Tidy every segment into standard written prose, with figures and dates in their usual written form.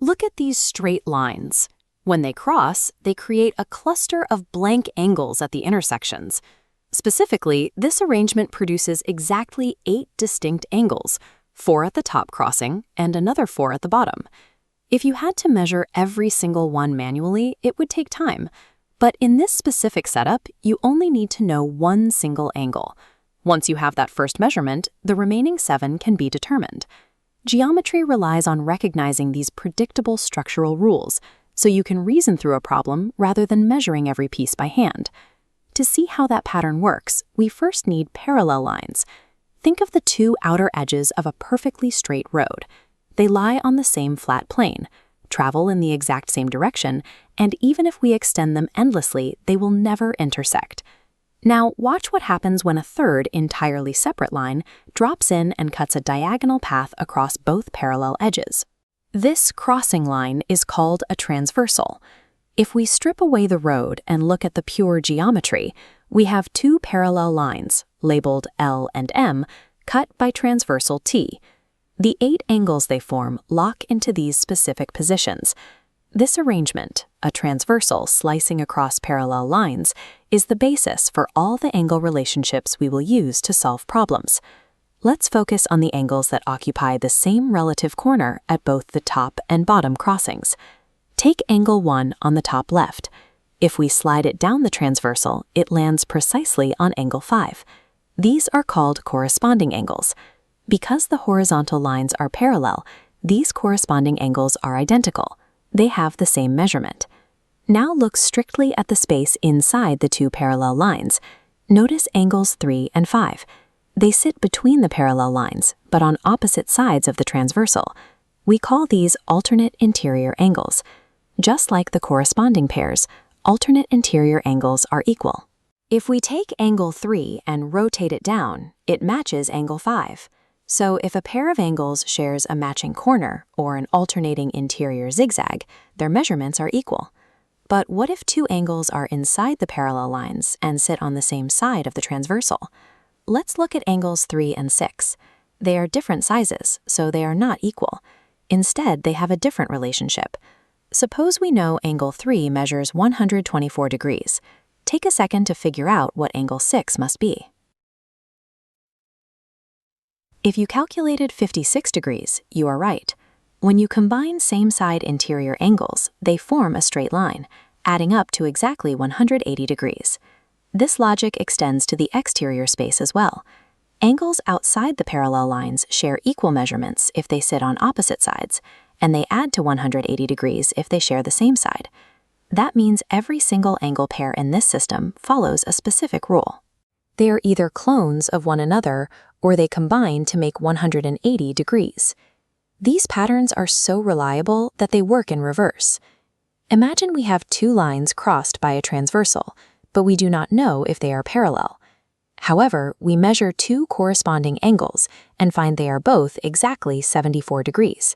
Look at these straight lines. When they cross, they create a cluster of blank angles at the intersections. Specifically, this arrangement produces exactly 8 distinct angles, 4 at the top crossing and another 4 at the bottom. If you had to measure every single one manually, it would take time. But in this specific setup, you only need to know one single angle. Once you have that first measurement, the remaining 7 can be determined. Geometry relies on recognizing these predictable structural rules, so you can reason through a problem rather than measuring every piece by hand. To see how that pattern works, we first need parallel lines. Think of the 2 outer edges of a perfectly straight road. They lie on the same flat plane, travel in the exact same direction, and even if we extend them endlessly, they will never intersect. Now, watch what happens when a third entirely separate line drops in and cuts a diagonal path across both parallel edges. This crossing line is called a transversal. If we strip away the road and look at the pure geometry, we have 2 parallel lines, labeled L and M, cut by transversal T. The 8 angles they form lock into these specific positions. This arrangement, a transversal slicing across parallel lines, is the basis for all the angle relationships we will use to solve problems. Let's focus on the angles that occupy the same relative corner at both the top and bottom crossings. Take angle 1 on the top left. If we slide it down the transversal, it lands precisely on angle 5. These are called corresponding angles. Because the horizontal lines are parallel, these corresponding angles are identical. They have the same measurement. Now look strictly at the space inside the 2 parallel lines. Notice angles 3 and 5. They sit between the parallel lines, but on opposite sides of the transversal. We call these alternate interior angles. Just like the corresponding pairs, alternate interior angles are equal. If we take angle 3 and rotate it down, it matches angle 5. So if a pair of angles shares a matching corner or an alternating interior zigzag, their measurements are equal. But what if 2 angles are inside the parallel lines and sit on the same side of the transversal? Let's look at angles 3 and 6. They are different sizes, so they are not equal. Instead, they have a different relationship. Suppose we know angle 3 measures 124 degrees. Take a second to figure out what angle 6 must be. If you calculated 56 degrees, you are right. When you combine same-side interior angles, they form a straight line, adding up to exactly 180 degrees. This logic extends to the exterior space as well. Angles outside the parallel lines share equal measurements if they sit on opposite sides, and they add to 180 degrees if they share the same side. That means every single angle pair in this system follows a specific rule. They are either clones of one another or they combine to make 180 degrees. These patterns are so reliable that they work in reverse. Imagine we have 2 lines crossed by a transversal, but we do not know if they are parallel. However, we measure 2 corresponding angles and find they are both exactly 74 degrees.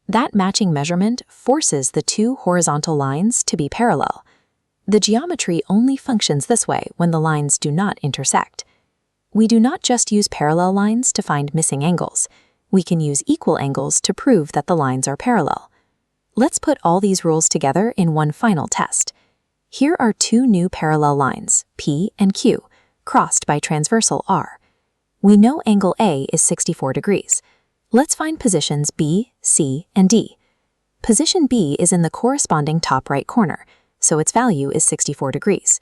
That matching measurement forces the 2 horizontal lines to be parallel. The geometry only functions this way when the lines do not intersect. We do not just use parallel lines to find missing angles. We can use equal angles to prove that the lines are parallel. Let's put all these rules together in one final test. Here are 2 new parallel lines, P and Q, crossed by transversal R. We know angle A is 64 degrees. Let's find positions B, C, and D. Position B is in the corresponding top right corner, so its value is 64 degrees.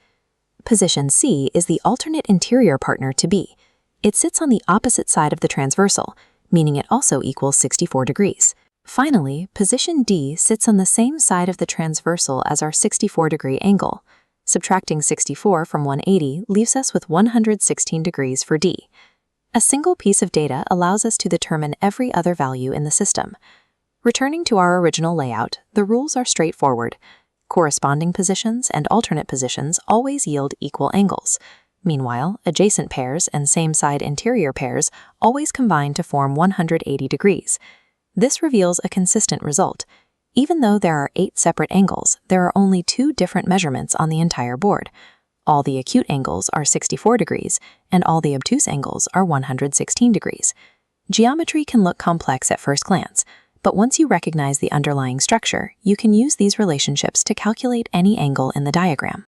Position C is the alternate interior partner to B. It sits on the opposite side of the transversal, meaning it also equals 64 degrees. Finally, position D sits on the same side of the transversal as our 64-degree angle. Subtracting 64 from 180 leaves us with 116 degrees for D. A single piece of data allows us to determine every other value in the system. Returning to our original layout, the rules are straightforward. Corresponding positions and alternate positions always yield equal angles. Meanwhile, adjacent pairs and same-side interior pairs always combine to form 180 degrees. This reveals a consistent result. Even though there are 8 separate angles, there are only 2 different measurements on the entire board. All the acute angles are 64 degrees, and all the obtuse angles are 116 degrees. Geometry can look complex at first glance, But once you recognize the underlying structure, you can use these relationships to calculate any angle in the diagram.